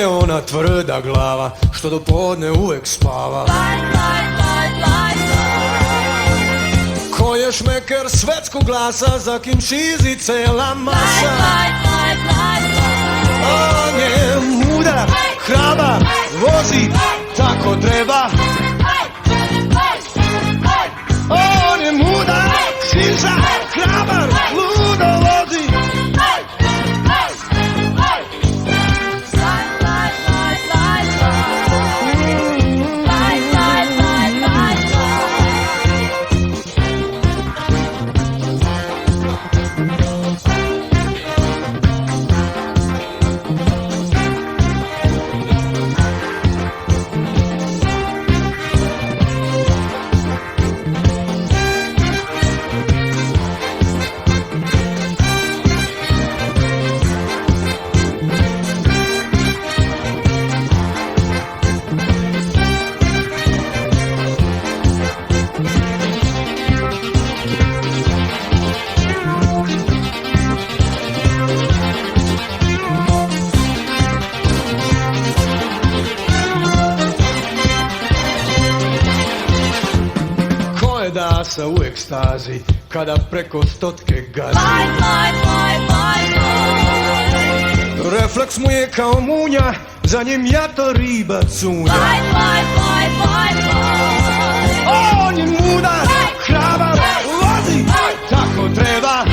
Je ona tvrda glava što do podne uvek spava? Ko je šmeker svetskog glasa za kim šizi cela masa? On je mudar, hrabar, vozi tako treba. On je mudar, šiza, hrabar, ludo vozi. Da se u ekstazi kada preko stotke gazi. Refleks mu je kao munja, za njim jato riba cunja. On je mudar, hrabar, vozi tako treba.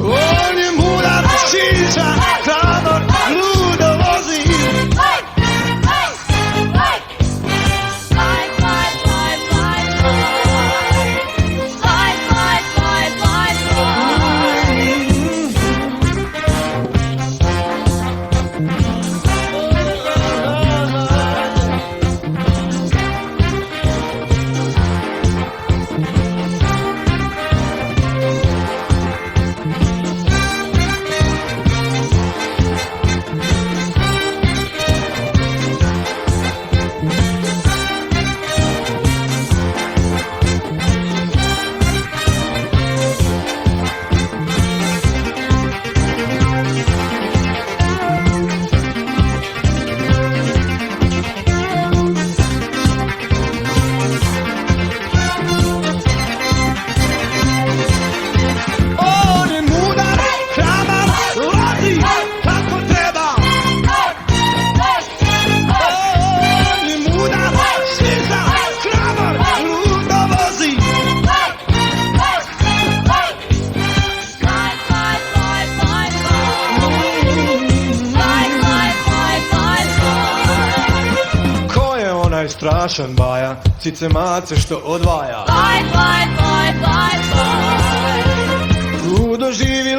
On je mudar, šiza, hrabar, ludo vozi. Strašan baja, cice mace što odvaja. Ludo živi